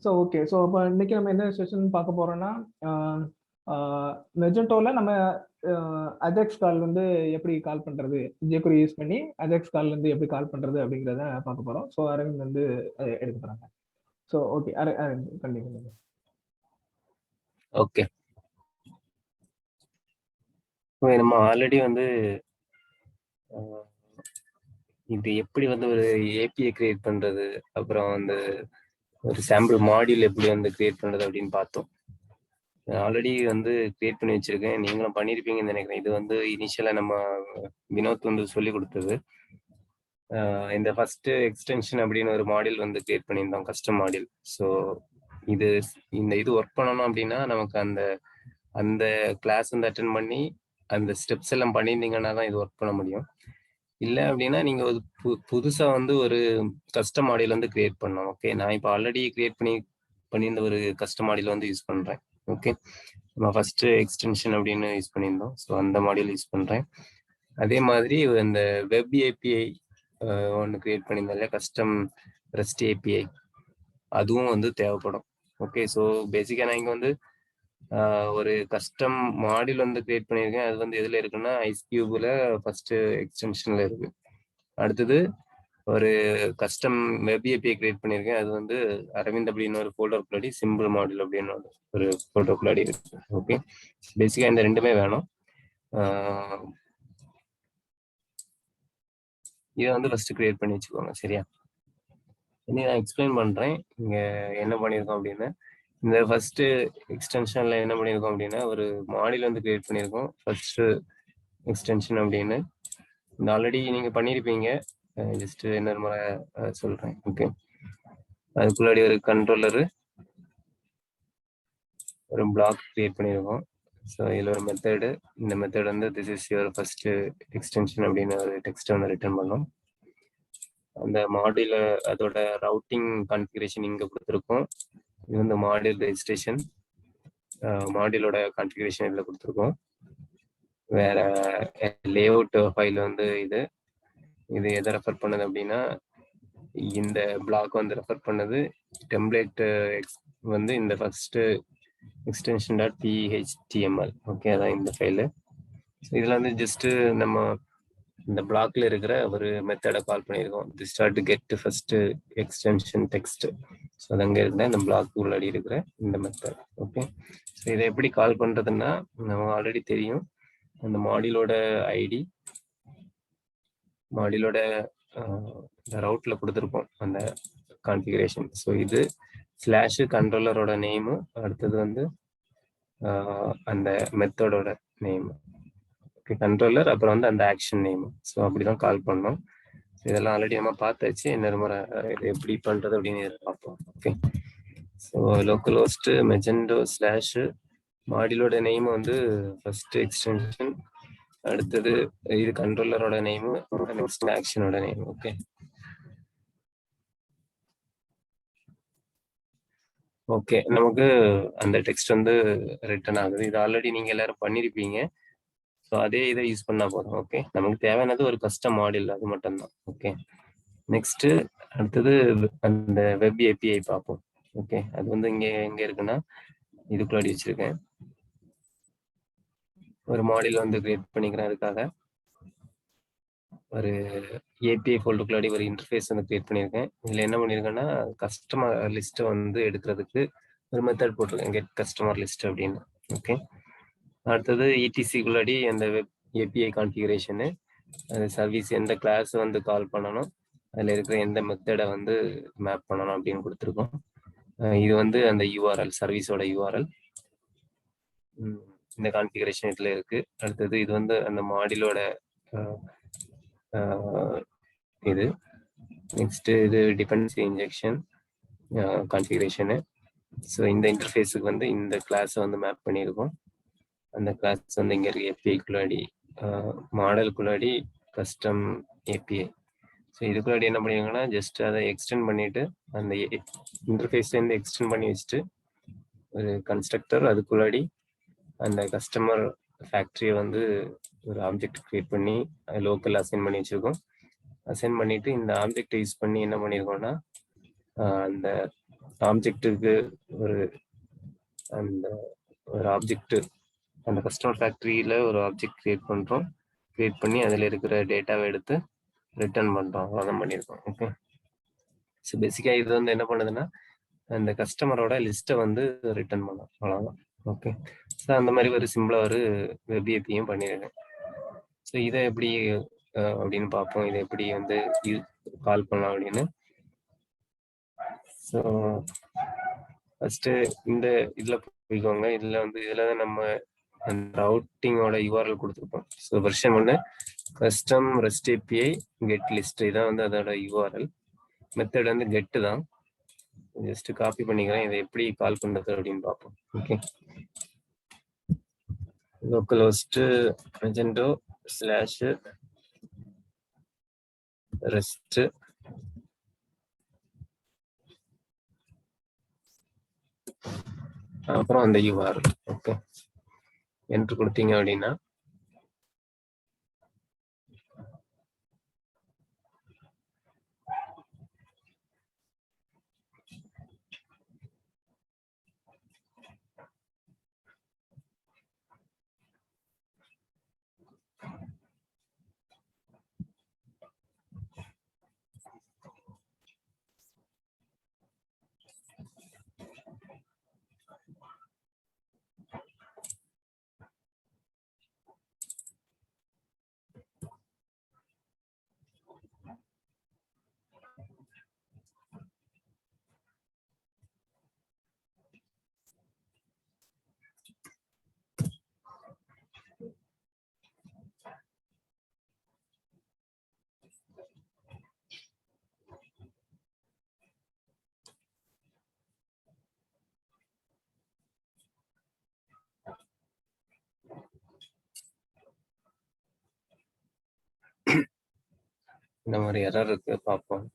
So okay. So இப்போ இன்னைக்கு நம்ம என்ன செஷன் பார்க்க போறோம்னா, மெஜெண்டோல நம்ம அஜெக்ஸ் கால் வந்து எப்படி கால் பண்றது, jQuery யூஸ் பண்ணி அஜெக்ஸ் கால் வந்து எப்படி கால் பண்றது அப்படிங்கிறத பார்க்க போறோம். ஸோ அரவிந்த் வந்து எடுக்க போறாங்க. ஸோ ஓகே, அரவிந்த் கண்டினியூ பண்ணுங்க. ஓகே, நம்ம ஆல்ரெடி வந்து இது எப்படி வந்து ஒரு ஏபிஐ கிரியேட் பண்றது, அப்புறம் வந்து ஒரு சாம்பிள் மாடியூல் எப்படி வந்து கிரியேட் பண்றது அப்படின்னு பார்த்தோம். ஆல்ரெடி வந்து கிரியேட் பண்ணி வச்சிருக்கேன், நீங்களும் பண்ணியிருப்பீங்கன்னு நினைக்கிறேன். இது வந்து இனிஷியலா நம்ம வினோத் வந்து சொல்லி கொடுத்தது. இந்த ஃபர்ஸ்ட் எக்ஸ்டென்ஷன் அப்படின்னு ஒரு மாடியூல் வந்து கிரியேட் பண்ணியிருந்தோம், கஸ்டம் மாடியூல். ஸோ இது ஒர்க் பண்ணணும் அப்படின்னா நமக்கு அந்த கிளாஸ் வந்து அட்டென்ட் பண்ணி அந்த ஸ்டெப்ஸ் எல்லாம் பண்ணியிருந்தீங்கன்னா தான் இது ஒர்க் பண்ண முடியும். இல்லை அப்படின்னா நீங்க ஒரு புதுசா வந்து ஒரு கஸ்டம் மாடியூல் வந்து கிரியேட் பண்ணணும். ஓகே, நான் இப்போ ஆல்ரெடி கிரியேட் பண்ணியிருந்த ஒரு கஸ்டம் மாடியூல் வந்து யூஸ் பண்றேன். ஓகே, நம்ம ஃபர்ஸ்ட் எக்ஸ்டென்ஷன் அப்படின்னு யூஸ் பண்ணியிருந்தோம். ஸோ அந்த மாடியூல் யூஸ் பண்றேன். அதே மாதிரி இந்த வெப் ஏபிஐ ஒன்று கிரியேட் பண்ணியிருந்தோம் இல்லையா, கஸ்டம் ரெஸ்ட் ஏபிஐ, அதுவும் வந்து தேவைப்படும். ஓகே, ஸோ பேசிக்காக நான் இங்கே வந்து ஒரு கஸ்டம் மாடியூல் வந்து கிரியேட் பண்ணியிருக்கேன். அது வந்து எதில் இருக்குன்னா ஐஸ்கியூப்ல ஃபர்ஸ்ட் எக்ஸ்டென்ஷன்ல இருக்கு. அடுத்தது ஒரு கஸ்டம் வெப் ஏபிஐ கிரியேட் பண்ணியிருக்கேன். அது வந்து அரவிந்த் அப்படின்னு ஒரு ஃபோல்டருக்குள்ளாடி சிம்பிள் மாடியூல் அப்படின்னு ஒரு ஃபோல்டருக்குள்ளாடி இருக்கு. ஓகே, பேசிக்காக இந்த ரெண்டுமே வேணும். இதை வந்து ஃபர்ஸ்ட் கிரியேட் பண்ணி வச்சுக்கோங்க, சரியா? இனி நான் எக்ஸ்பிளைன் பண்றேன் இங்க என்ன பண்ணியிருக்கோம் அப்படின்னு. இந்த ஃபர்ஸ்ட் எக்ஸ்டென்ஷன்ல என்ன பண்ணியிருக்கோம் அப்படின்னா ஒரு மாடியூல் வந்து கிரியேட் பண்ணியிருக்கோம், ஃபர்ஸ்ட் எக்ஸ்டென்ஷன் அப்படின்னு. இந்த ஆல்ரெடி நீங்க பண்ணியிருப்பீங்க, ஜஸ்ட் இன்னொரு முறை சொல்றேன். ஓகே, அதுக்குள்ளாடி ஒரு கண்ட்ரோலரு, ஒரு பிளாக் கிரியேட் பண்ணியிருக்கோம். ஸோ இதில் ஒரு மெத்தடு, இந்த மெத்தட் வந்து this is your first extension அப்படின்னு ஒரு டெக்ஸ்ட்டை வந்து ரிட்டர்ன் பண்ணோம். அந்த மாடியூல அதோட ரவுட்டிங் கான்ஃபிகரேஷன் இங்கே கொடுத்துருக்கோம். இது வந்து மாடியூல் ரெஜிஸ்ட்ரேஷன், மாடியூலோட கான்ஃபிகரேஷன் இதில் கொடுத்துருக்கோம். வேற லேஅவுட் ஃபைல் வந்து இது எதை ரெஃபர் பண்ணுது அப்படின்னா இந்த பிளாக் வந்து ரெஃபர் பண்ணுது. டெம்ப்ளேட் வந்து இந்த ஃபர்ஸ்ட் எக்ஸ்டென்ஷன் டாட் பிஹெச்டிஎம்எல். ஓகே, அதான் இந்த ஃபைலு. இதில் வந்து ஜஸ்ட் நம்ம இந்த பிளாக்ல இருக்கிற ஒரு மெத்தடை கால் பண்ணியிருக்கோம், the start get first extension text. So அது அங்கே இருக்கிற இந்த பிளாக் உள்ளாடி இருக்கிற இந்த மெத்தட். ஓகே, ஸோ இதை எப்படி கால் பண்ணுறதுன்னா நமக்கு ஆல்ரெடி தெரியும். அந்த மாடியூலோட ஐடி, மாடியூலோட ரவுட்ல கொடுத்துருப்போம் அந்த கான்ஃபிகரேஷன். ஸோ இது ஸ்லாஷ் கண்ட்ரோலரோட நேமு, அடுத்தது வந்து அந்த மெத்தடோட நேமு. ஓகே, கண்ட்ரோலர் அப்புறம் வந்து அந்த ஆக்ஷன் நேமு. ஸோ அப்படிதான் கால் பண்ணோம். இதெல்லாம் ஆல்ரெடி நம்ம பார்த்தாச்சு. இன்னொரு முறை இது எப்படி பண்றது அப்படின்னு பார்ப்போம். Okay, so local host Magento slash மாடியூலோட நேம் வந்து ஃபர்ஸ்ட் எக்ஸ்டென்ஷன், அடுத்தது இது கண்ட்ரோலரோட நேமு, நெக்ஸ்ட் ஆக்ஷனோட நேம். ஓகே, ஓகே, நமக்கு அந்த டெக்ஸ்ட் வந்து ரிட்டர்ன் ஆகுது. இது ஆல்ரெடி நீங்க எல்லாரும் பண்ணிருப்பீங்க. ஸோ அதே இதை யூஸ் பண்ணா போதும். ஓகே, நமக்கு தேவையானது ஒரு கஸ்டம் மாடியூல், அது மட்டும்தான். ஓகே, நெக்ஸ்ட் அடுத்தது அந்த வெப் ஏபிஐ பார்ப்போம். ஓகே, அது வந்து எங்க இருக்குன்னா இதுக்குள்ளாடி வச்சிருக்கேன். ஒரு மாடியூல் வந்து கிரியேட் பண்ணிக்கிறேன். அதுக்காக ஒரு ஏபிஐ ஃபோல்டருக்குள்ளாடி ஒரு இன்டர்ஃபேஸ் வந்து கிரியேட் பண்ணியிருக்கேன். இதில் என்ன பண்ணியிருக்கேன்னா கஸ்டமர் லிஸ்ட்டை வந்து எடுக்கிறதுக்கு ஒரு மெத்தட் போட்டிருக்கேன், கெட் கஸ்டமர் லிஸ்ட் அப்படின்னு. ஓகே, அடுத்தது இடிசிக்குள்ளாடி அந்த வெப் ஏபிஐ கான்ஃபிகரேஷனு, அது சர்வீஸ் எந்த கிளாஸ் வந்து கால் பண்ணணும், அதில் இருக்கிற எந்த மெத்தடை வந்து மேப் பண்ணணும் அப்படின்னு கொடுத்துருக்கோம். இது வந்து அந்த யூஆர்எல், சர்வீஸோட யூஆர்எல், இந்த கான்ஃபிகரேஷன் இதில் இருக்கு. அடுத்தது இது வந்து அந்த மாடியூலோட இது. நெக்ஸ்ட் இது டிபெண்டன்சி இன்ஜெக்ஷன் கான்ஃபிகரேஷனு. ஸோ இந்த இன்டர்ஃபேஸுக்கு வந்து இந்த கிளாஸை வந்து மேப் பண்ணியிருக்கோம். அந்த கிளாஸ் வந்து இங்கே இருக்கு, ஏபிஐக்குள்ளாடி மாடலுக்குள்ளாடி கஸ்டம் ஏபிஐ. ஸோ இதுக்குள்ளாடி என்ன பண்ணிருங்கன்னா ஜஸ்ட் அதை எக்ஸ்டெண்ட் பண்ணிட்டு அந்த இன்டர்ஃபேஸ்லேருந்து எக்ஸ்டெண்ட் பண்ணி வச்சுட்டு ஒரு கன்ஸ்ட்ரக்டர், அதுக்குள்ளாடி அந்த கஸ்டமர் ஃபேக்ட்ரியை வந்து ஒரு ஆப்ஜெக்ட் கிரியேட் பண்ணி லோக்கல் அசைன் பண்ணி வச்சிருக்கோம். அசைன் பண்ணிட்டு இந்த ஆப்ஜெக்டை யூஸ் பண்ணி என்ன பண்ணியிருக்கோம்னா அந்த ஆப்ஜெக்ட்டுக்கு ஒரு அந்த ஒரு ஆப்ஜெக்ட் அந்த கஸ்டமர் ஃபேக்டரியில் ஒரு ஆப்ஜெக்ட் கிரியேட் பண்ணுறோம். கிரியேட் பண்ணி அதில் இருக்கிற டேட்டாவை எடுத்து ரிட்டர்ன் பண்ணுறோம். அவ்வளோதான் பண்ணியிருக்கோம். ஓகே. ஸோ பேசிக்காக இது வந்து என்ன பண்ணுதுன்னா அந்த கஸ்டமரோட லிஸ்ட்டை வந்து ரிட்டர்ன் பண்ணலாம். அவ்வளோதான். ஓகே. ஸோ அந்த மாதிரி ஒரு சிம்பிளாக ஒரு வெப் ஏபியும் பண்ணியிருக்கேன். ஸோ இதை எப்படி அப்படின்னு பார்ப்போம். இதை எப்படி வந்து கால் பண்ணலாம் அப்படின்னு. ஸோ ஃபஸ்ட்டு இந்த இதில் போய்க்கோங்க. இதில் வந்து இதில் தான் நம்ம அந்த ரவுட்டிங்கோட யூஆர்எல் கொடுத்துருப்போம். So version 1 custom rest API get list இதான் வந்து அதோட யூஆர்எல். மெத்தட் வந்து கெட்டு தான். ஜஸ்ட் காப்பி பண்ணிக்கிறேன். இதை எப்படி கால் பண்ணுறது அப்படின்னு பார்ப்போம். Okay. Local host Magento slash rest அப்புறம் அந்த யூஆர்எல். ஓகே. என்ட்ரு கொடுத்தீங்க அப்படின்னா இந்த மாதிரி எரர் இருக்கு பார்ப்போம்.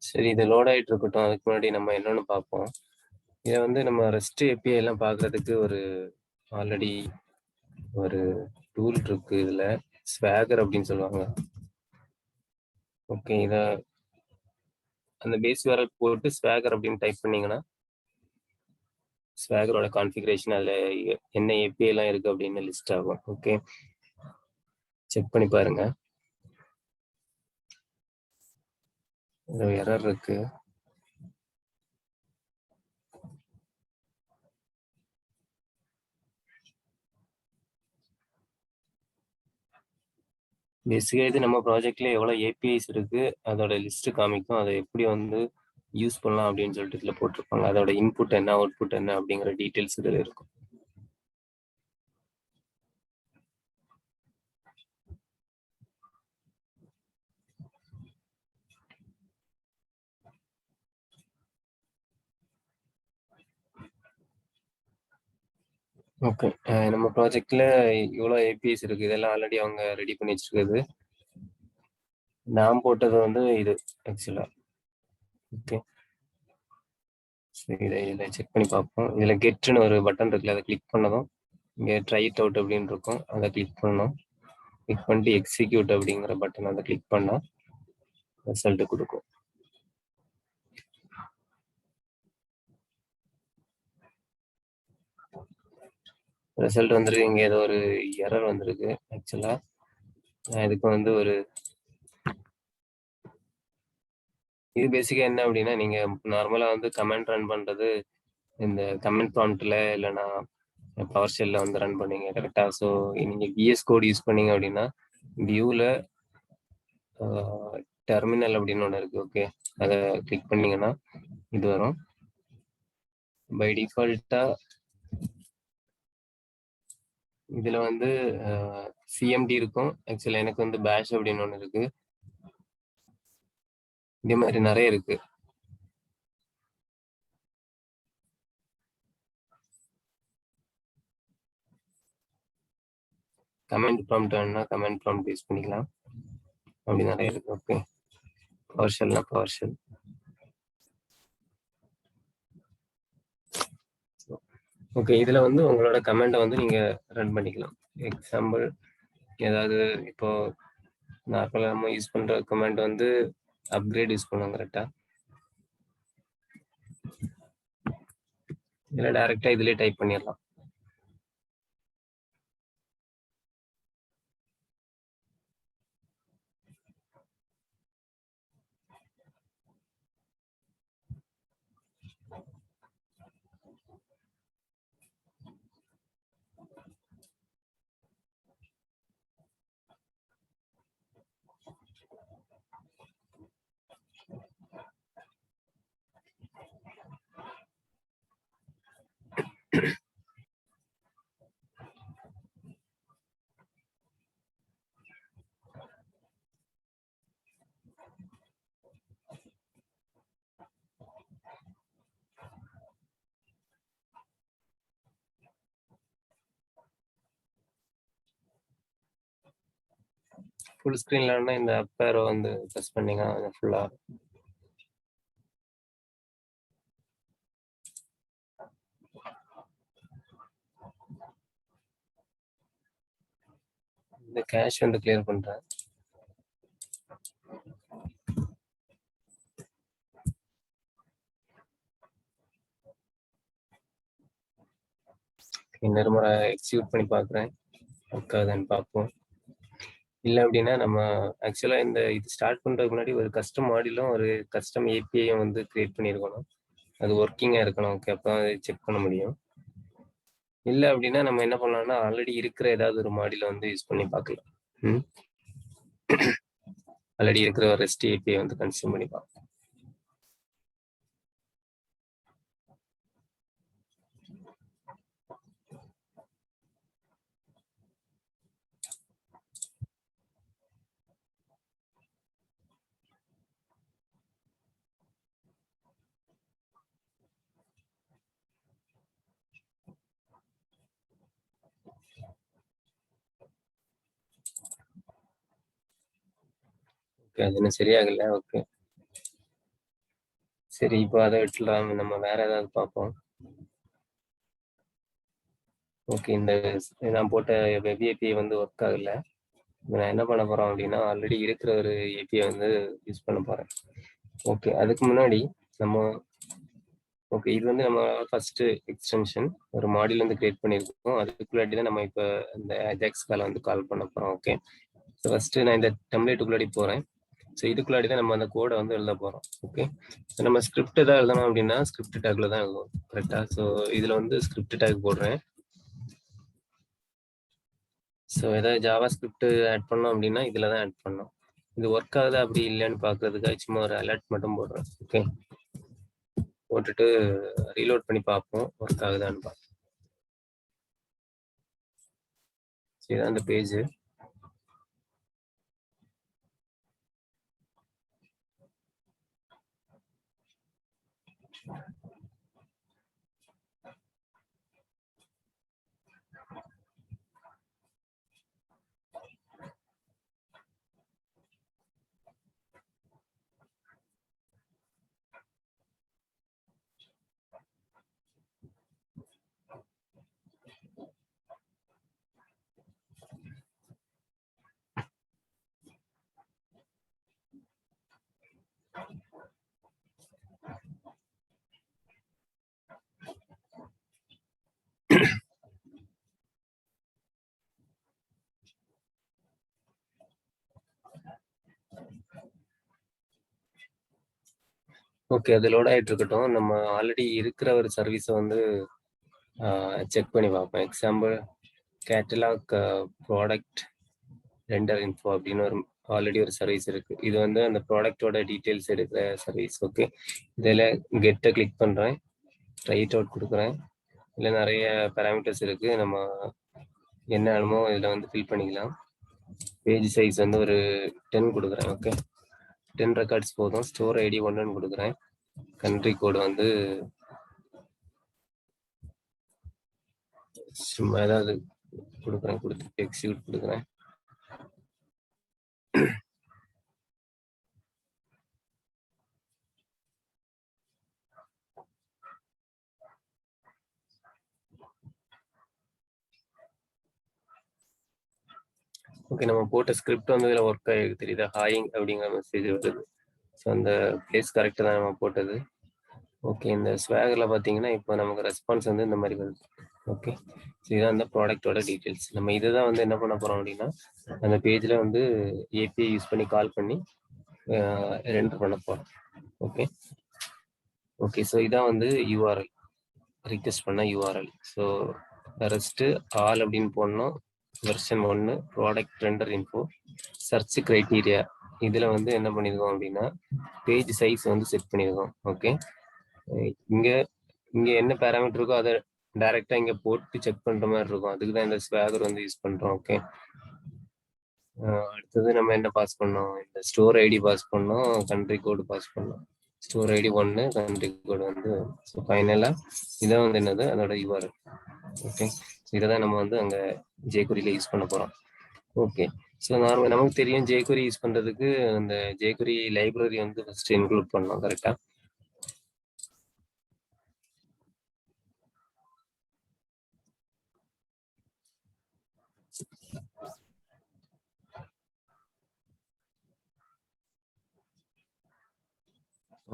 சரி, இது லோட் ஆகிட்டு இருக்கட்டும். அதுக்கு முன்னாடி நம்ம என்னன்னு பார்ப்போம். இதை வந்து நம்ம ரெஸ்ட் ஏபிஐ எல்லாம் பார்க்கறதுக்கு ஒரு ஆல்ரெடி ஒரு டூல் இருக்கு. இதுல ஸ்வாகர் அப்படின்னு சொல்லுவாங்க. ஓகே. இதை அந்த பேஸ் URL போட்டு ஸ்வாகர் அப்படின்னு டைப் பண்ணீங்கன்னா ஸ்வாகரோட கான்ஃபிகரேஷன் அதில் என்ன ஏபிஐ எல்லாம் இருக்கு அப்படின்னு லிஸ்ட் ஆகும். ஓகே, செக் பண்ணி பாருங்க. எரர் இருக்கு. பேசிக்காக இது நம்ம ப்ராஜெக்ட்ல எவ்வளோ ஏபிஐஸ் இருக்கு அதோட லிஸ்ட் காமிக்கும். அதை எப்படி வந்து யூஸ் பண்ணலாம் அப்படின்னு சொல்லிட்டு இதில் போட்டிருப்பாங்க. அதோட இன்புட் என்ன அவுட்புட் என்ன அப்படிங்கிற டீட்டெயில்ஸ் இதில் இருக்கும். ஓகே, நம்ம ப்ராஜெக்ட்ல இவ்வளோ ஏபிஐஸ் இருக்கு. இதெல்லாம் ஆல்ரெடி அவங்க ரெடி பண்ணி வச்சிருக்குது. நான் போட்டது வந்து இது ஆக்சுவலா. ஓகே, சரி, இதை செக் பண்ணி பார்ப்போம். இதில் கெட்னு ஒரு பட்டன் இருக்குல்ல, அதை கிளிக் பண்ணதும் இங்கே ட்ரை இட் அவுட் அப்படின்னு இருக்கும். அதை கிளிக் பண்ணணும். கிளிக் பண்ணிட்டு எக்ஸிக்யூட் அப்படிங்கிற பட்டன் வந்து கிளிக் பண்ணா ரிசல்ட் கொடுக்கும். ரிசல்ட் வந்துருக்கு. இங்க ஏதோ ஒரு எரர் வந்திருக்கு. ஆக்சுவலா நான் இதுக்கு வந்து ஒரு இது பேசிக்கா என்ன அப்படின்னா, நீங்க நார்மலா வந்து கமெண்ட் ரன் பண்றது இந்த கமெண்ட் ப்ராம்ப்ட்ல இல்லைன்னா பவர் ஷெல்ல வந்து ரன் பண்ணீங்க கரெக்டா. ஸோ நீங்க VS கோட் யூஸ் பண்ணீங்க அப்படின்னா வியூல டெர்மினல் அப்படின்னு ஒன்று இருக்கு. ஓகே, அதை கிளிக் பண்ணீங்கன்னா இது வரும். பை டிஃபால்ட்டா இதுல வந்து CMD இருக்கும். ஆக்சுவலா எனக்கு வந்து பேஷ் அப்படின்னு ஒன்று இருக்கு. இதே மாதிரி நிறைய இருக்கு. கமெண்ட் ப்ராம்ப்ட் வேணும்னா கமெண்ட் ப்ராம்ப்ட் யூஸ் பண்ணிக்கலாம். அப்படி நிறைய இருக்கு. ஓகே, பவர் ஷெல்னா பவர் ஷெல். ஓகே, இதுல வந்து உங்களோட கமெண்ட்டை வந்து நீங்க ரன் பண்ணிக்கலாம். எக்ஸாம்பிள் ஏதாவது இப்போ நார்மலாக நம்ம யூஸ் பண்ற கமெண்ட் வந்து அப்கிரேட் யூஸ் பண்ணுவோம் கரெக்டா. இல்லை டைரக்டா இதுலயே டைப் பண்ணிடலாம். ஃபுல் ஸ்க்ரீன்ல இந்த அப் ஏரோ வந்து ப்ரெஸ் பண்ணீங்கன்னா ஃபுல்லா இந்த கேஷ் வந்து கிளியர் பண்றேன். இன்னொரு முறை எக்ஸிக்யூட் பண்ணி பார்க்குறேன். ஒர்க் ஆகுதான்னு பார்ப்போம். இல்லை அப்படின்னா நம்ம ஆக்சுவலாக இந்த இது ஸ்டார்ட் பண்ணுறதுக்கு முன்னாடி ஒரு கஸ்டம் மாடியூலும் ஒரு கஸ்டம் ஏபிஐயும் வந்து கிரியேட் பண்ணியிருக்கணும். அது ஒர்க்கிங்காக இருக்கணும். ஓகே, அப்போ அதை செக் பண்ண முடியும். இல்லை அப்படின்னா நம்ம என்ன பண்ணலாம்னா ஆல்ரெடி இருக்கிற ஏதாவது ஒரு மாடியூலை வந்து யூஸ் பண்ணி பார்க்கலாம். ஆல்ரெடி இருக்கிற ஒரு ரெஸ்ட் ஏபிஐ வந்து கன்சியூம் பண்ணி பார்க்கலாம். ஓகே, அது இன்னும் சரியாகல. ஓகே சரி, இப்போ அதை விட்டுலாம். நம்ம வேற ஏதாவது பார்ப்போம். ஓகே, இந்த நான் போட்ட வெப் ஏபிஐ வந்து ஒர்க் ஆகல. நான் என்ன பண்ண போறோம் அப்படின்னா ஆல்ரெடி இருக்கிற ஒரு ஏபிஐ வந்து யூஸ் பண்ண போறேன். ஓகே, அதுக்கு முன்னாடி நம்ம ஓகே இது வந்து நம்ம ஃபர்ஸ்ட் எக்ஸ்டென்ஷன் ஒரு மாடியூல் வந்து கிரியேட் பண்ணியிருக்கோம். அதுக்குள்ளாடி தான் நம்ம இப்போ இந்த அஜாக்ஸ் காலை வந்து கால் பண்ண போறோம். ஓகே, ஸோ ஃபர்ஸ்ட் நான் இந்த டெம்ப்ளேட்டுக்குள்ளாடி போறேன். ஸோ இதுக்குள்ளாடி தான் நம்ம அந்த கோடை வந்து எழுத போறோம். ஓகே, ஸோ நம்ம ஸ்கிரிப்ட் ஏதாவது எழுதணும் அப்படின்னா ஸ்கிரிப்ட் டேக்ல தான் எழுதுவோம் கரெக்டா. ஸோ இதுல வந்து ஸ்கிரிப்ட் டேக் போடுறேன். ஸோ ஏதாவது ஜாவா ஸ்கிரிப்ட் ஆட் பண்ணோம் அப்படின்னா இதில் தான் ஆட் பண்ணோம். இது ஒர்க் ஆகுது அப்படி இல்லைன்னு பார்க்கறதுக்காக சும்மா ஒரு அலர்ட் மட்டும் போடுறேன். ஓகே, போட்டுட்டு ரீலோட் பண்ணி பார்ப்போம் ஒர்க் ஆகுதான்னு பார்ப்போம். சரி, அந்த பேஜ் ஓகே, அது லோட் ஆயிட்டு இருக்கட்டும். நம்ம ஆல்ரெடி இருக்கிற ஒரு சர்வீஸை வந்து செக் பண்ணி பார்ப்போம். Example catalogue product render info அப்படின்னு ஒரு ஆல்ரெடி ஒரு சர்வீஸ் இருக்கு. இது வந்து அந்த ப்ராடக்டோட டீட்டெயில்ஸ் எடுக்கிற சர்வீஸ். ஓகே, இதில் கெட்டை கிளிக் பண்ணுறேன், ரைட் அவுட் கொடுக்குறேன். இதில் நிறைய பேராமீட்டர்ஸ் இருக்கு, நம்ம என்ன வேணுமோ இதில் வந்து ஃபில் பண்ணிக்கலாம். பேஜ் சைஸ் வந்து ஒரு 10 கொடுக்குறேன். ஓகே, 10 ரெக்கார்ட்ஸ் போதும். ஸ்டோர் ஐடி 1 கொடுக்குறேன். கண்ட்ரி கோடு வந்து சும்மா ஏதாவது கொடுக்குறேன், கொடுத்துட்டு எக்ஸிக்யூட் கொடுக்குறேன். ஓகே, நம்ம போட்ட ஸ்கிரிப்ட் வந்து இதில் ஒர்க் ஆகிருக்கு தெரியுதா? ஹாயிங் அப்படிங்கிற மெசேஜ் வருது. ஸோ அந்த பிளேஸ் கரெக்டாக தான் நம்ம போட்டது. ஓகே, இந்த ஸ்வேகரில் பார்த்தீங்கன்னா இப்போ நமக்கு ரெஸ்பான்ஸ் வந்து இந்த மாதிரி வருது. ஓகே, ஸோ இதான் அந்த ப்ராடக்டோட டீட்டெயில்ஸ். நம்ம இதை தான் வந்து என்ன பண்ண போகிறோம் அப்படின்னா, அந்த பேஜில் வந்து ஏபிஐ யூஸ் பண்ணி கால் பண்ணி ரெண்டர் பண்ண போகிறோம். ஓகே ஓகே, ஸோ இதான் வந்து யூஆர்எல், ரிக்வெஸ்ட் பண்ண யூஆர்எல். ஸோ ரெஸ்ட்டு ஆல் அப்படின்னு போடணும். Version 1 product render info search criteria. இதில் வந்து என்ன பண்ணியிருக்கோம் அப்படின்னா பேஜ் சைஸ் வந்து செட் பண்ணியிருக்கோம். ஓகே, இங்கே இங்கே என்ன பேராமீட்டர் இருக்கோ அதை டைரெக்டாக இங்கே போட்டு செக் பண்ணுற மாதிரி இருக்கும். அதுக்கு தான் இந்த ஸ்வேகர் வந்து யூஸ் பண்ணுறோம். ஓகே, அடுத்தது நம்ம என்ன பாஸ் பண்ணோம்? இந்த ஸ்டோர் ஐடி பாஸ் பண்ணோம், கண்ட்ரி கோடு பாஸ் பண்ணோம். ஸ்டோர் ஐடி 1, கண்ட்ரி கோடு வந்து. ஸோ ஃபைனலாக இதான் வந்து என்னது அதோட யூஆர்எல். ஓகே, இதை தான் நம்ம வந்து அங்கே ஜேகுரியில் யூஸ் பண்ண போகிறோம். ஓகே, ஸோ நமக்கு தெரியும் ஜேகுரி யூஸ் பண்ணுறதுக்கு அந்த ஜேகுரி லைப்ரரி வந்து ஃபர்ஸ்ட் இன்க்ளூட் பண்ணோம். கரெக்டாக?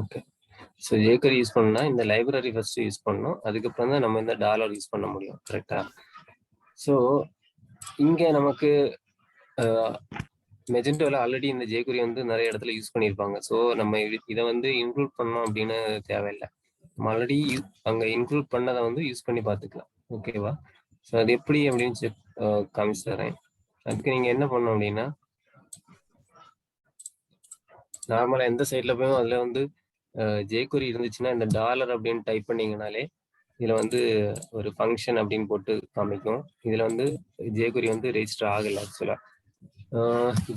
ஓகே, ஸோ ஜேகுரி யூஸ் பண்ணா இந்த லைப்ரரி ஃபர்ஸ்ட் யூஸ் பண்ணணும், அதுக்கப்புறம் தான் நம்ம இந்த டாலர் யூஸ் பண்ண முடியும். கரெக்டா? ஸோ இங்கே நமக்கு மெஜெண்டோவில் ஆல்ரெடி இந்த ஜேகுரி வந்து நிறைய இடத்துல யூஸ் பண்ணியிருப்பாங்க. ஸோ நம்ம இதை வந்து இன்க்ளூட் பண்ணோம் அப்படின்னு தேவையில்லை. நம்ம ஆல்ரெடி அங்கே இன்க்ளூட் பண்ணதை வந்து யூஸ் பண்ணி பார்த்துக்கலாம். ஓகேவா? ஸோ அது எப்படி அப்படின்னு காமிச்சு தரேன். அதுக்கு நீங்கள் என்ன பண்ணணும் அப்படின்னா, நார்மலாக எந்த சைடில் போயும் அதில் வந்து ஜேகுரி இருந்துச்சுன்னா இந்த டாலர் அப்படின்னு டைப் பண்ணீங்கனாலே இதில் வந்து ஒரு ஃபங்க்ஷன் அப்படின்னு போட்டு காமிக்கும். இதில் வந்து ஜேகுரி வந்து ரெஜிஸ்டர் ஆகலை ஆக்சுவலாக.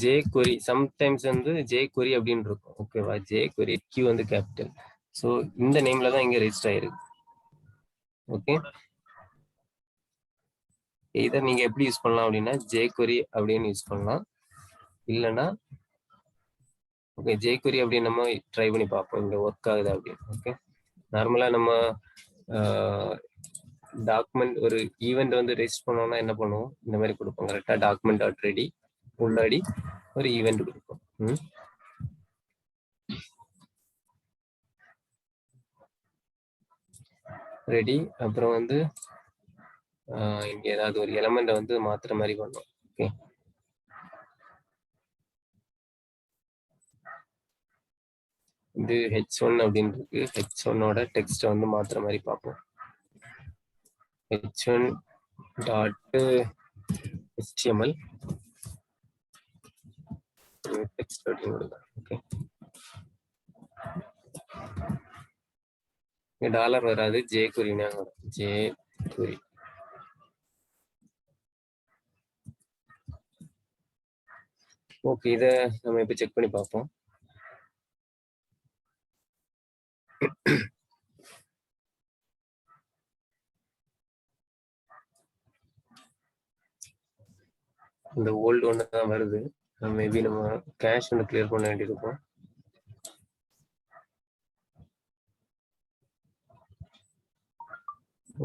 ஜேகுரி சம்டைம்ஸ் வந்து ஜேகுரி அப்படின்னு இருக்கும். ஓகேவா? ஜேகுரி கியூ வந்து கேபிட்டல். ஸோ இந்த நேம்ல தான் இங்கே ரெஜிஸ்டர் ஆயிருக்கு. ஓகே, இதை நீங்க எப்படி யூஸ் பண்ணலாம் அப்படின்னா ஜேகுரி அப்படின்னு யூஸ் பண்ணலாம். இல்லைன்னா ஓகே, ஜேகுரி அப்படின்னு நம்ம ட்ரை பண்ணி பார்ப்போம் இங்கே ஒர்க் ஆகுது அப்படின்னு. ஓகே, நார்மலாக நம்ம டாக்குமெண்ட் ஒரு ஈவெண்ட் வந்து ரெஜிஸ்டர் பண்ணோம்னா என்ன பண்ணுவோம்? இந்த மாதிரி கொடுப்போம். கரெக்டாக டாக்குமெண்ட் டாட் ரெடி உள்ளாடி ஒரு ஈவெண்ட் கொடுப்போம். ரெடி, அப்புறம் வந்து இங்க ஏதாவது ஒரு எலமெண்ட்டை வந்து மாத்துற மாதிரி பண்ணோம். ஓகே, இது H1 அப்படின்னு இருக்கு. H1ஓட டெக்ஸ்ட்டை வந்து மாத்துற மாதிரி பார்ப்போம். H1 டாட் HTML டெக்ஸ்ட் அப்படின்னு கொடுங்க. ஓகே, இங்க டாலர் வராது, ஜேகுரினா வரும். ஜேகுரி. ஓகே, இதை நம்ம இப்போ செக் பண்ணி பார்ப்போம். இந்த ஓல்டு ஒன்று தான் வருது. மேபி நம்ம கேஷ் ஒன்று கிளியர் பண்ண வேண்டியிருக்கும்.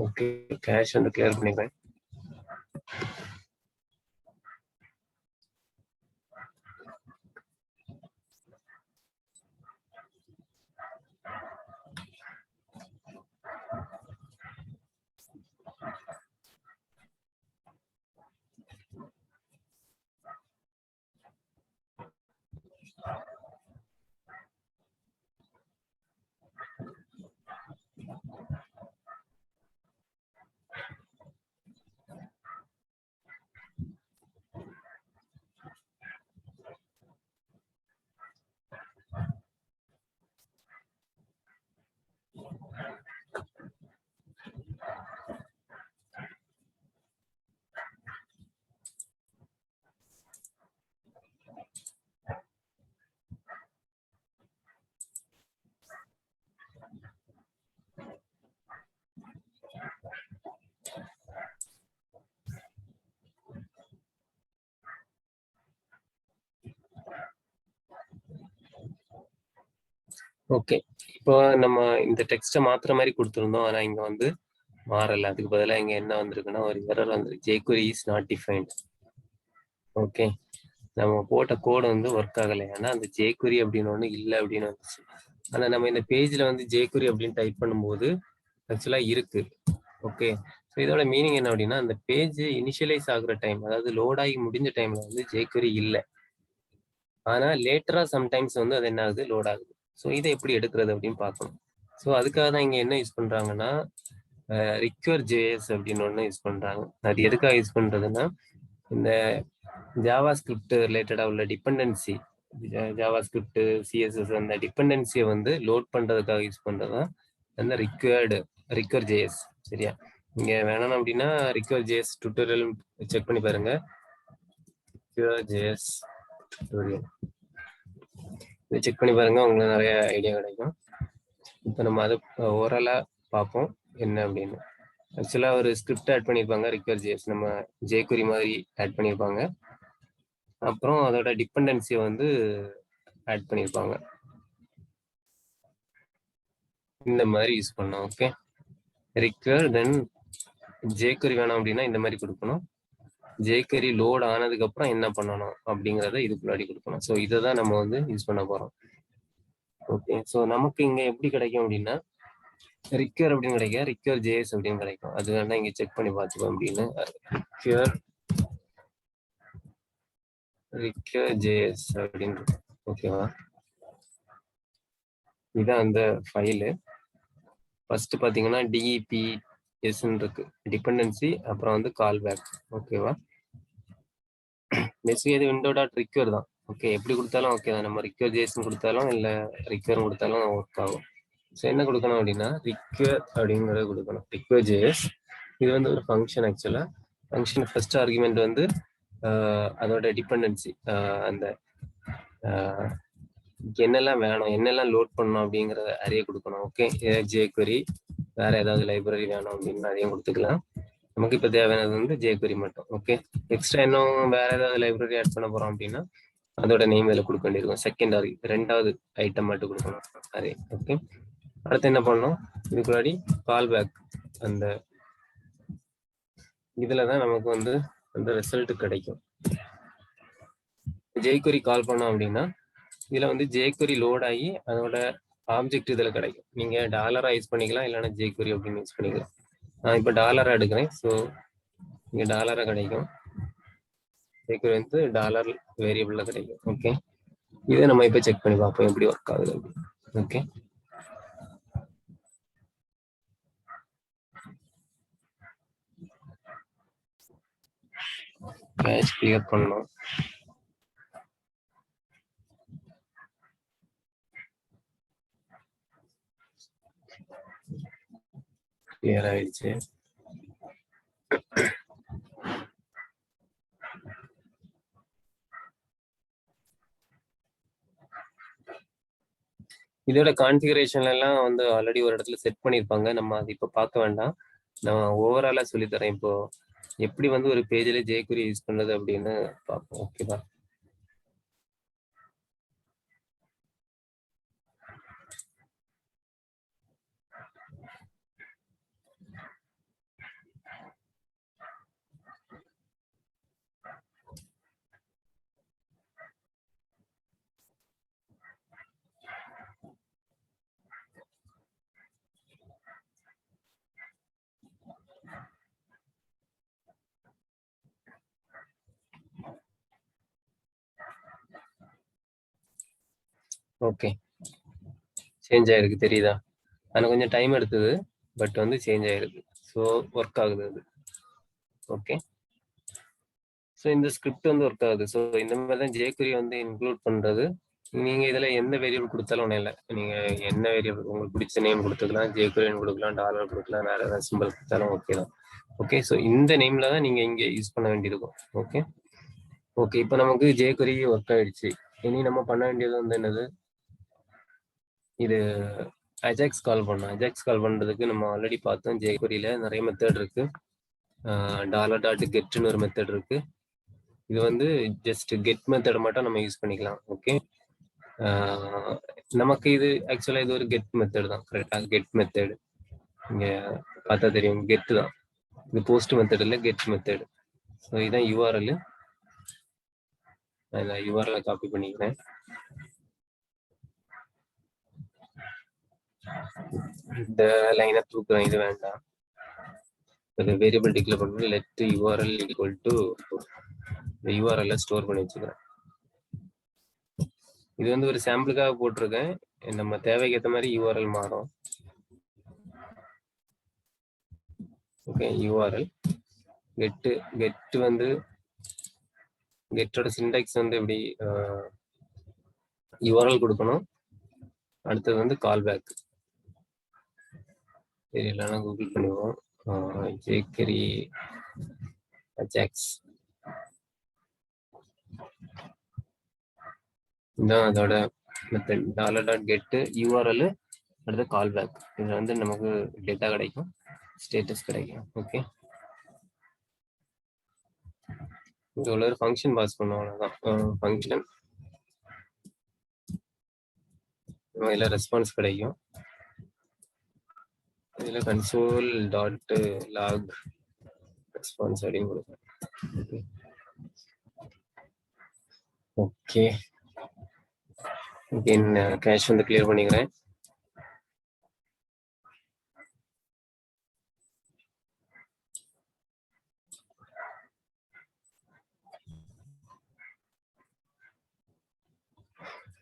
ஓகே, கேஷ் வந்து கிளியர் பண்ணிக்கிறேன். ஓகே, இப்போ நம்ம இந்த டெக்ஸ்ட்டை மாத்துற மாதிரி கொடுத்துருந்தோம். ஆனா இங்க வந்து மாறல. அதுக்கு பதிலா இங்க என்ன வந்திருக்குன்னா ஒரு எரர் வந்துருக்கு. jQuery is not defined. Okay, நம்ம போட்ட கோடு வந்து ஒர்க் ஆகலை. ஆனா அந்த jQuery அப்படின்னு ஒண்ணு இல்லை அப்படின்னு வந்துச்சு. ஆனா நம்ம இந்த பேஜ்ல வந்து jQuery அப்படின்னு டைப் பண்ணும்போது ஆக்சுவலா இருக்கு. ஓகே, ஸோ இதோட மீனிங் என்ன அப்படின்னா, அந்த பேஜ் இனிஷியலைஸ் ஆகுற டைம், அதாவது லோட் ஆகி முடிஞ்ச டைம்ல வந்து jQuery இல்லை. ஆனா லேட்டரா சம்டைம்ஸ் வந்து அது என்ன ஆகுது, லோட் ஆகுது. ஸோ இதை எப்படி எடுக்கிறது அப்படின்னு பார்க்கணும். ஸோ அதுக்காக தான் இங்க என்ன யூஸ் பண்றாங்கன்னா, ரிக்வயர் ஜேஎஸ் அப்படின்னு ஒன்று யூஸ் பண்றாங்க. அது எதுக்காக யூஸ் பண்றதுன்னா, இந்த ஜாவா ஸ்கிரிப்ட் ரிலேட்டடா உள்ள டிபெண்டன்சி, ஜாவா ஸ்கிரிப்ட், சிஎஸ்எஸ் அந்த டிபெண்டன்சியை வந்து லோட் பண்றதுக்காக யூஸ் பண்றதுதான் அந்த ரிக்வயர் ஜேஎஸ். சரியா, இங்க வேணும் அப்படின்னா ரிக்வயர் ஜேஎஸ் டுட்டோரியல் செக் பண்ணி பாருங்க. ரிக்வயர் ஜேஎஸ் டுட்டோரியல் இதை செக் பண்ணி பாருங்க, உங்களுக்கு நிறைய ஐடியா கிடைக்கும். இப்போ நம்ம அதை ஓரலா பார்ப்போம் என்ன அப்படின்னு. ஆக்சுவலா ஒரு ஸ்கிரிப்ட் ஆட் பண்ணியிருப்பாங்க, ரிக்வயர் ஜேஎஸ் நம்ம jQuery மாதிரி ஆட் பண்ணியிருப்பாங்க. அப்புறம் அதோட டிபெண்டன்சியை வந்து ஆட் பண்ணியிருப்பாங்க. இந்த மாதிரி யூஸ் பண்ணோம். ஓகே, ரிக்வயர் தென் jQuery வேணும் அப்படின்னா இந்த மாதிரி கொடுக்கணும். jQuery லோட் ஆனதுக்கு அப்புறம் என்ன பண்ணணும் அப்படிங்கிறத இதுக்குள்ளாடி கொடுக்கணும். ஸோ இதை தான் நம்ம வந்து யூஸ் பண்ண போறோம். ஓகே, ஸோ நமக்கு இங்க எப்படி கிடைக்கும் அப்படின்னா, ரிக்வயர் அப்படின்னு கிடைக்கும், ரிக்வயர் ஜேஎஸ் அப்படின்னு கிடைக்கும். அது வேணா இங்க செக் பண்ணி பார்த்துக்கோம் அப்படின்னு. ரிக்வயர் ஜேஎஸ் அப்படின்னு. ஓகேவா, இதான் அந்த ஃபைலு. ஃபர்ஸ்ட் பாத்தீங்கன்னா DEPS இருக்கு, டிபெண்டன்சி, அப்புறம் வந்து கால் பேக். ஓகேவா, பேசிக்கலி இது விண்டோ டாட் ரிக்வயர் தான். ஓகே, எப்படி கொடுத்தாலும் ஓகே தான். நம்ம ரிக்வயர் ஜேஎஸ் கொடுத்தாலும் இல்லை ரிக்வயர் கொடுத்தாலும் ஒர்க் ஆகும். ஸோ என்ன கொடுக்கணும் அப்படின்னா ரிக்வயர் அப்படிங்கிறத கொடுக்கணும். ரிக்வயர் ஜேஎஸ் இது வந்து ஒரு ஃபங்க்ஷன். ஆக்சுவலா ஃபங்க்ஷன் ஃபர்ஸ்ட் ஆர்குமெண்ட் வந்து அதோட டிபெண்டன்சி, அந்த என்னெல்லாம் வேணும், என்னெல்லாம் லோட் பண்ணணும் அப்படிங்கிறத அரே கொடுக்கணும். ஓகே, jQuery வேற ஏதாவது லைப்ரரி வேணும் அப்படின்னு அதையும் கொடுத்துக்கலாம். நமக்கு இப்போ தேவையானது வந்து jQuery மட்டும். ஓகே, எக்ஸ்ட்ரா இன்னும் வேற ஏதாவது லைப்ரரி ஆட் பண்ண போறோம் அப்படின்னா அதோட நேம் இதில் கொடுக்க வேண்டியிருக்கும். செகண்டரி ரெண்டாவது ஐட்டம் மட்டும் கொடுக்கணும் அரே. ஓகே, அடுத்து என்ன பண்ணணும், இதுக்குள்ளாடி கால் பேக், அந்த இதுல தான் நமக்கு வந்து அந்த ரிசல்ட் கிடைக்கும். jQuery கால் பண்ணோம் அப்படின்னா இதுல வந்து jQuery லோட் ஆகி அதோட ஆப்ஜெக்ட் இதுல கிடைக்கும். நீங்க டாலரா யூஸ் பண்ணிக்கலாம், இல்லைன்னா jQuery அப்படின்னு யூஸ் பண்ணிக்கலாம். நான் இப்போ டாலரா எடுக்கிறேன். ஸோ இங்க டாலரா கிடைக்கும், jQuery வந்து டாலர் வேரியபிள்ல கிடைக்கும். ஓகே, இதை நம்ம இப்போ செக் பண்ணி பார்ப்போம் எப்படி ஒர்க் ஆகுது அப்படின்னு. ஓகே, கேட்ச் கிளியர் பண்ணணும். கிளியர் ஆயிடுச்சு. இதோட கான்ஃபிகரேஷன்ல எல்லாம் வந்து ஆல்ரெடி ஒரு இடத்துல செட் பண்ணியிருப்பாங்க. நம்ம அது இப்போ பார்க்க வேண்டாம். நான் ஓவராலா சொல்லித்தரேன் இப்போ எப்படி வந்து ஒரு பேஜ்ல jQuery யூஸ் பண்றது அப்படின்னு பார்ப்போம். ஓகேவா, ஓகே, சேஞ்ச் ஆயிருக்கு தெரியுதா? ஆனால் கொஞ்சம் டைம் எடுத்தது, பட் வந்து சேஞ்ச் ஆயிருக்கு. ஸோ ஒர்க் ஆகுது அது. ஓகே, ஸோ இந்த ஸ்கிரிப்ட் வந்து ஒர்க் ஆகுது. ஸோ இந்த மாதிரி தான் jQuery வந்து இன்க்ளூட் பண்றது. நீங்க இதுல எந்த வேரியபிள் கொடுத்தாலும் ஒன்றும் இல்லை, நீங்க என்ன வேரியபிள் உங்களுக்கு பிடிச்ச நேம் கொடுத்துக்கலாம், jQuery கொடுக்கலாம், டாலர் கொடுக்கலாம், வேற ஏதாவது சிம்பிள் கொடுத்தாலும் ஓகே தான். ஓகே, ஸோ இந்த நேம்ல தான் நீங்க இங்க யூஸ் பண்ண வேண்டியிருக்கும். ஓகே ஓகே, இப்போ நமக்கு jQuery ஒர்க் ஆயிடுச்சு. இனி நம்ம பண்ண வேண்டியது வந்து என்னது, இது அஜாக்ஸ் கால் பண்ணோம். அஜாக்ஸ் கால் பண்றதுக்கு நம்ம ஆல்ரெடி பார்த்தோம், jQueryல நிறைய மெத்தட் இருக்கு. $.get ஒரு மெத்தட் இருக்கு. இது வந்து ஜஸ்ட் கெட் மெத்தட் மட்டும் நம்ம யூஸ் பண்ணிக்கலாம். ஓகே, நமக்கு இது ஆக்சுவலா இது ஒரு கெட் மெத்தட் தான். கரெக்டா கெட் மெத்தட் இங்க பார்த்தா தெரியும், கெட் தான். இது போஸ்ட் மெத்தட் இல்ல, கெட் மெத்தட். ஸோ இதான் யூஆர்எல். நான் யூஆர்எல் காப்பி பண்ணிக்கிறேன். இந்த லைனை தூக்குறேன், இது வேண்டாம். வேரியபிள் டிக்ளேர் பண்ணி லெட் யூஆர்எல் ஈக்குவல் டு இந்த யூஆர்எல் ஸ்டோர் பண்ணி வச்சுக்கிறேன். இது வந்து ஒரு சாம்பிளுக்காக போட்டிருக்கேன். நம்ம தேவைக்கு ஏற்ற மாதிரி யூஆர்எல் மாறும். ஓகே, யூஆர்எல் கெட் வந்து கெட்டோட சின்டாக்ஸ் வந்து எப்படி யூஆர்எல் கொடுக்கணும். அடுத்தது வந்து கால் பேக். தெரியலன்னா கூகுள் பண்ணுவோம். ஜேக்கரி அஜாக்ஸ் இதுதான் அதோட மெத்தட். $.get யூஆர்எல் அடுத்து கால் பேக். இதுல வந்து நமக்கு டேட்டா கிடைக்கும், ஸ்டேட்டஸ் கிடைக்கும். ஓகே, இது ஒரு ஃபங்க்ஷன் பாஸ் பண்ணுவோம், அவ்வளவுதான். ஃபங்க்ஷன் இதுல ரெஸ்பான்ஸ் கிடைக்கும். இதுல கன்சோல் டாட் லாக் ரெஸ்பான்ஸ் அப்படின்னு கொடுப்பேன். ஓகே, கேஷ் வந்து கிளியர் பண்ணிக்கிறேன்.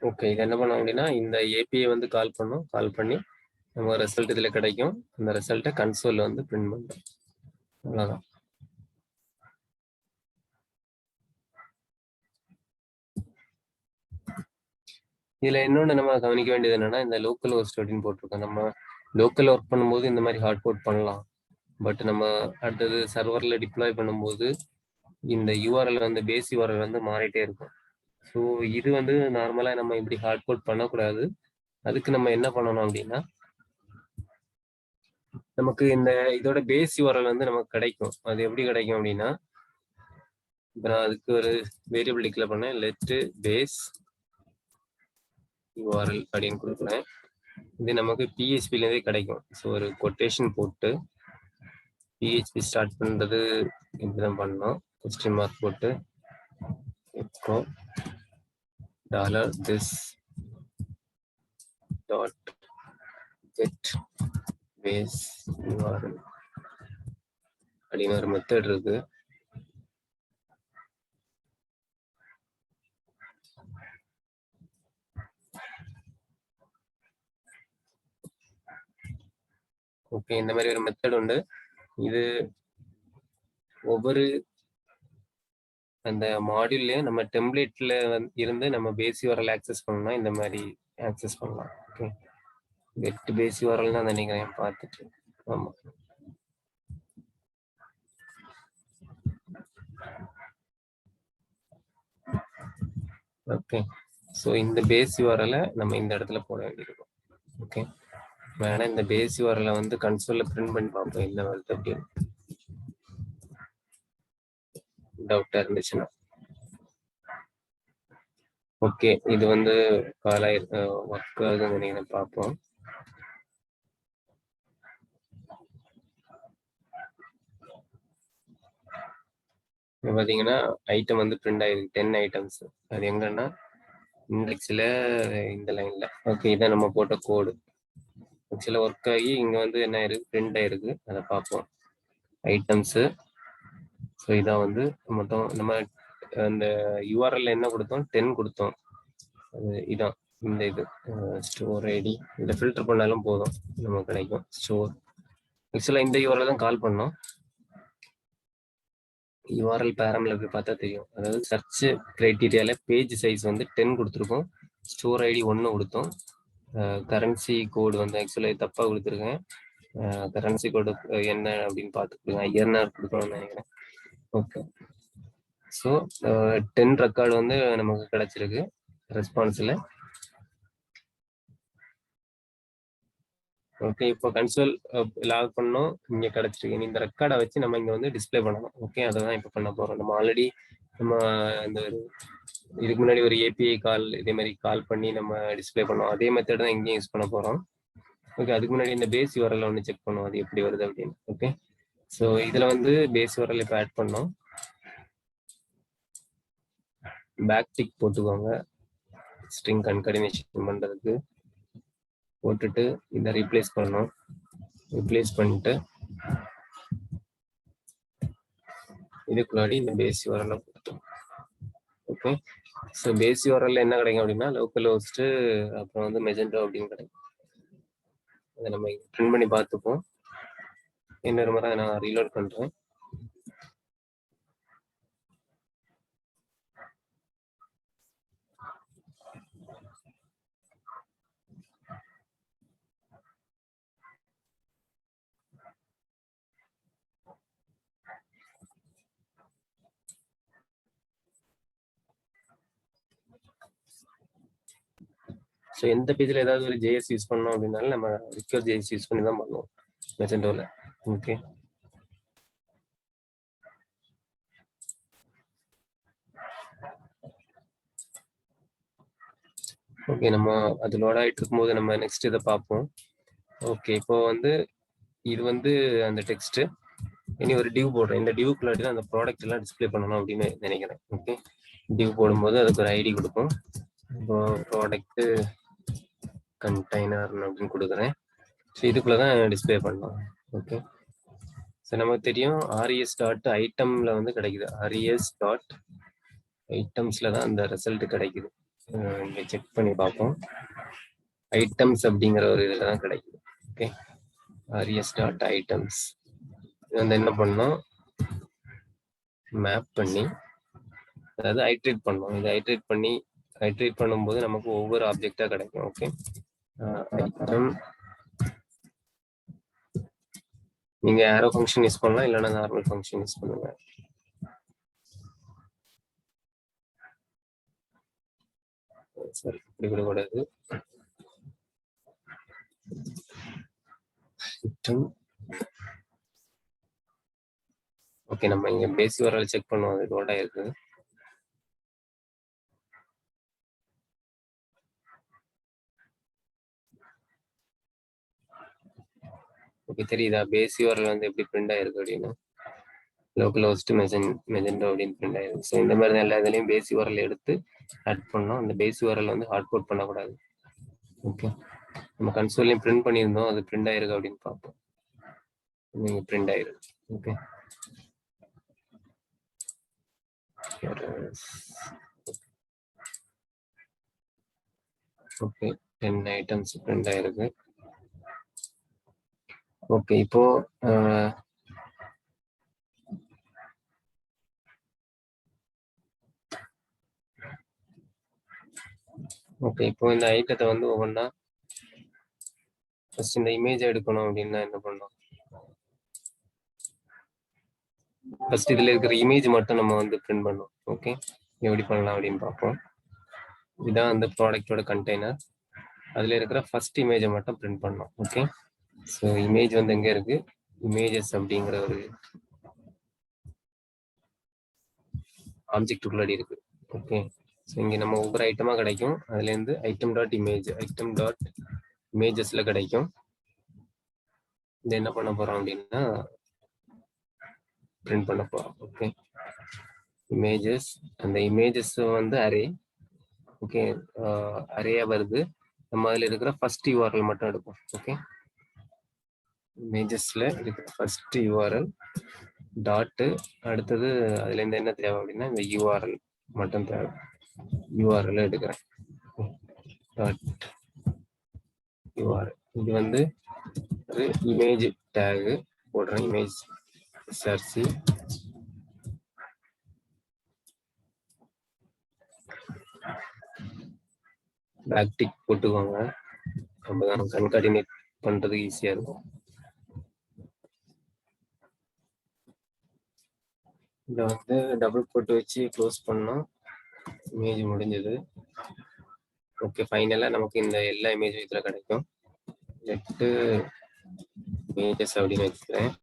ஓகே, இது என்ன பண்ணோம் அப்படின்னா இந்த ஏபிஐ வந்து கால் பண்ணி நம்ம ரிசல்ட் இதுல கிடைக்கும். அந்த ரிசல்ட்டை கன்சோல்ல வந்து பிரிண்ட் பண்றோம். அவ்வளவுதான். இதுல இன்னொன்று நம்ம கவனிக்க வேண்டியது என்னன்னா, இந்த லோக்கல் ஹோஸ்ட் அப்படின்னு போட்டிருக்கோம். நம்ம லோக்கல் ஒர்க் பண்ணும்போது இந்த மாதிரி ஹார்ட் கோட் பண்ணலாம். பட் நம்ம அடுத்தது சர்வர்ல டிப்ளாய் பண்ணும்போது இந்த யூஆர்எல் வந்து பேஸ் யூஆர்எல் வந்து மாறிட்டே இருக்கும். ஸோ இது வந்து நார்மலா நம்ம இப்படி ஹார்ட் கோட் பண்ணக்கூடாது. அதுக்கு நம்ம என்ன பண்ணணும் அப்படின்னா, நமக்கு இந்த இதோட பேஸ் யூஆர்எல் வந்து நமக்கு கிடைக்கும். அது எப்படி கிடைக்கும் அப்படின்னா, இப்போ நான் அதுக்கு ஒரு வேரியபிள் டிக்ளேர் பண்ணேன், லெட் பேஸ் யூஆர்எல் அப்படின்னு கொடுக்குறேன். இது நமக்கு பிஹெச்பிலேருந்தே கிடைக்கும். ஸோ ஒரு கொட்டேஷன் போட்டு பிஹெச்பி ஸ்டார்ட் பண்ணுறது இப்படிதான் பண்ணோம். கொஸ்டின் மார்க் போட்டு echo $this dot get base URL அப்படின்னு ஒரு மெத்தட் இருக்கு. ஓகே, இந்த மாதிரி ஒரு மெத்தட் உண்டு. இது ஒவ்வொரு அந்த மாடியூல்லையும் நம்ம டெம்ப்ளேட்ல இருந்து நம்ம பேஸ் யூஆர்எல் ஆக்சஸ் பண்ணோம்னா இந்த மாதிரி ஆக்சஸ் பண்ணலாம். ஓகே, கெட் பேஸ் யூஆர்எல் தான் நினைக்கிறேன் பார்த்துட்டு. ஆமா, ஓகே. ஸோ இந்த பேஸ் யூஆர்எலை நம்ம இந்த இடத்துல போட வேண்டியிருக்கும். ஓகே, வேணா இந்த பேஸ் யூஆர்எலை வந்து கன்சோல்ல பிரிண்ட் பண்ணி பார்ப்போம் என்ன வருது அப்படின்னு. டவுட்டா இருந்துச்சுன்னா. ஓகே, இது வந்து கால் ஒர்க் ஆகுதுன்னு நினைக்கிறேன், பார்ப்போம். பார்த்தீங்கன்னா ஐட்டம் வந்து பிரிண்ட் ஆயிருக்கு, 10 ஐட்டம்ஸ். அது எங்கன்னா இண்டெக்ஸ்ல இந்த லைன்ல. ஓகே, இதான் நம்ம போட்ட கோடு. ஆக்சுவலாக ஒர்க் ஆகி இங்க வந்து என்ன ஆயிருக்கு, பிரிண்ட் ஆயிருக்கு. அதை பார்ப்போம். ஐட்டம்ஸ். ஸோ இதான் வந்து மொத்தம் நம்ம அந்த யூஆர்எல் என்ன கொடுத்தோம், 10 கொடுத்தோம். இதான் இந்த இது ஸ்டோர் ஐடி. இதை ஃபில்டர் பண்ணாலும் போதும், நமக்கு கிடைக்கும் ஸ்டோர். ஆக்சுவலாக இந்த யூஆர்எல் தான் கால் பண்ணோம். யூஆர்எல் பேராமில் போய் பார்த்தா தெரியும். அதாவது சர்ச் கிரைட்டீரியால பேஜ் சைஸ் வந்து 10 கொடுத்துருக்கோம், ஸ்டோர் ஐடி 1 கொடுத்தோம். கரன்சி கோடு வந்து ஆக்சுவலாக தப்பாக கொடுத்துருக்கேன். கரன்சி கோடு என்ன அப்படின்னு பார்த்துக்கோங்க, INR கொடுக்கணும்னு நினைக்கிறேன். ஓகே, ஸோ 10 ரெக்கார்டு வந்து நமக்கு கிடைச்சிருக்கு ரெஸ்பான்ஸில். ஓகே, இப்போ கன்சோல் லாக் பண்ணோம், இங்கே கிடைச்சிருக்கு. இந்த ரெக்கார்டை வச்சு நம்ம இங்கே வந்து டிஸ்பிளே பண்ணணும். ஓகே, அதை தான் இப்போ பண்ண போகிறோம். நம்ம ஆல்ரெடி நம்ம இந்த இதுக்கு முன்னாடி ஒரு ஏபிஐ கால் இதே மாதிரி கால் பண்ணி நம்ம டிஸ்பிளே பண்ணோம். அதே மெத்தட் தான் இங்கேயும் யூஸ் பண்ண போறோம். ஓகே, அதுக்கு முன்னாடி இந்த பேஸ் URL ஒன்று செக் பண்ணுவோம், அது எப்படி வருது அப்படின்னு. ஓகே, ஸோ இதுல வந்து பேஸ் URL இப்போ ஆட் பண்ணோம். பேக் டிக் போட்டுக்கோங்க ஸ்ட்ரிங் கன்கடினேஷன் பண்றதுக்கு. போட்டுட்டு இதை ரீப்ளேஸ் பண்ணோம். ரீப்ளேஸ் பண்ணிட்டு இதுக்குள்ளாடி இந்த பேஸ் URL கொடுத்தோம். ஓகே, ஸோ பேஸ் URL என்ன கிடைக்கும் அப்படின்னா லோக்கல் ஹோஸ்ட் அப்புறம் வந்து மெஜெண்டோ அப்படின்னு கிடைக்கும். அதை நம்ம பிரிண்ட் பண்ணி பார்த்துப்போம். இன்னொரு முறை நான் ரீலோட் பண்றேன். ஸோ எந்த பேஜில் ஏதாவது ஒரு JS யூஸ் பண்ணோம் அப்படின்னாலும் நம்ம ரிக்வயர் JS யூஸ் பண்ணி தான் பண்ணுவோம் மெஜெண்டோவில். ஓகே, ஓகே, நம்ம அது லோட் ஆகிட்டு இருக்கும்போது நம்ம நெக்ஸ்ட் இதை பார்ப்போம். ஓகே, இப்போ வந்து இது வந்து அந்த டெக்ஸ்ட். இனி ஒரு டிவ் போடுறேன். இந்த டிவ்க்குள்ளாடி தான் அந்த ப்ராடக்ட் எல்லாம் டிஸ்பிளே பண்ணணும் அப்படின்னு நினைக்கிறேன். ஓகே, டிவ் போடும்போது அதுக்கு ஒரு ஐடி கொடுக்கும். இப்போ ப்ராடக்ட் கண்டெய்னர் அப்படின்னு கொடுக்குறேன். ஸோ இதுக்குள்ள தான் டிஸ்பிளே பண்ணலாம். ஓகே, ஸோ நமக்கு தெரியும் RES டாட் ஐட்டம்ல வந்து கிடைக்குது. RES டாட் ஐட்டம்ஸ்ல தான் அந்த ரிசல்ட் கிடைக்குது. இங்கே செக் பண்ணி பார்ப்போம். ஐட்டம்ஸ் அப்படிங்கிற ஒரு இதில் தான் கிடைக்குது. ஓகே, RES டாட் ஐட்டம்ஸ் இது வந்து என்ன பண்ணோம், மேப் பண்ணி அதாவது ஐட்ரேட் பண்ணோம். இது ஐட்ரேட் பண்ணும்போது நமக்கு ஒவ்வொரு ஆப்ஜெக்டா கிடைக்கும். ஓகே, ஐட்டம் நீங்க ஆரோ ஃபங்க்ஷன் யூஸ் பண்ணலாம், இல்லைன்னா நார்மல் ஃபங்க்ஷன் யூஸ் பண்ணுங்க. சரி, இப்படி விடக்கூடாது. ஓகே, நம்ம இங்க பேஸ் URL செக் பண்ணுவோம், அது லோட் ஆயிருக்கு. ஓகே, தெரியுதா பேஸ் URL வந்து எப்படி பிரிண்ட் ஆயிருக்கு அப்படின்னு. லோக்கல் ஹோஸ்ட் மெஜெண்டோ அப்படின்னு பிரிண்ட் ஆயிருக்கு. ஸோ இந்த மாதிரி தான் எல்லா இதுலையும் பேஸ் URL எடுத்து ஆட் பண்ணோம். அந்த பேஸ் URL வந்து ஹார்ட் கோட் பண்ணக்கூடாது. ஓகே, நம்ம கன்சோல்லையும் பிரிண்ட் பண்ணியிருந்தோம், அது பிரிண்ட் ஆயிருக்கு அப்படின்னு பார்ப்போம். நீங்க பிரிண்ட் ஆயிருக்கு. ஓகே, ஓகே, 10 ஐட்டம்ஸ் பிரிண்ட் ஆயிருக்கு. ஓகே, இப்போ ஓகே, இப்போ இந்த ஐட்டத்தை வந்து ஒவ்வொன்றா ஃபர்ஸ்ட் இந்த இமேஜ் எடுக்கணும் அப்படின்னா என்ன பண்ணோம், ஃபர்ஸ்ட் இதுல இருக்கிற இமேஜ் மட்டும் நம்ம வந்து பிரிண்ட் பண்ணோம். ஓகே, எப்படி பண்ணலாம் அப்படின்னு பார்ப்போம். இதுதான் அந்த ப்ராடக்டோட கண்டெய்னர். அதுல இருக்கிற ஃபர்ஸ்ட் இமேஜை மட்டும் பிரிண்ட் பண்ணோம். ஓகே, ஸோ இமேஜ் வந்து எங்க இருக்கு, இமேஜஸ் அப்படிங்கிற ஒரு ஆப்ஜெக்ட் உள்ளாடி இருக்கு. ஓகே, ஸோ இங்க நம்ம ஒவ்வொரு ஐட்டமா கிடைக்கும். அதுல இருந்து ஐட்டம் டாட் இமேஜஸ்ல கிடைக்கும். இது என்ன பண்ண போறோம் அப்படின்னா பிரிண்ட் பண்ண போறோம். ஓகே, இமேஜஸ், அந்த இமேஜஸ் வந்து அரே. ஓகே, அரேயா வருது. நம்ம அதுல இருக்கிற ஃபர்ஸ்ட் URL மட்டும் எடுப்போம். ஓகே, இமேஜஸ்ல இருக்கிற ஃபர்ஸ்ட் URL டாட், அடுத்தது அதுல இருந்து என்ன தேவை அப்படின்னா இந்த URL மட்டும் தேவை. URL எடுக்கிறேன். டாட் URL, இது வந்து ஒரு இமேஜ் டேக் போடுறேன். இமேஜ் src பேக் டிக் போட்டுக்கோங்க, அப்பதான் கன்கார்டினேட் பண்றது ஈஸியா இருக்கும். இதை வந்து டபுள் போட்டு வச்சு க்ளோஸ் பண்ணோம். இமேஜ் முடிஞ்சது. ஓகே, ஃபைனலாக நமக்கு இந்த எல்லா இமேஜும் இதில் கிடைக்கும். நெட்டு இமேஜஸ் அப்படின்னு வச்சுக்கிறேன்.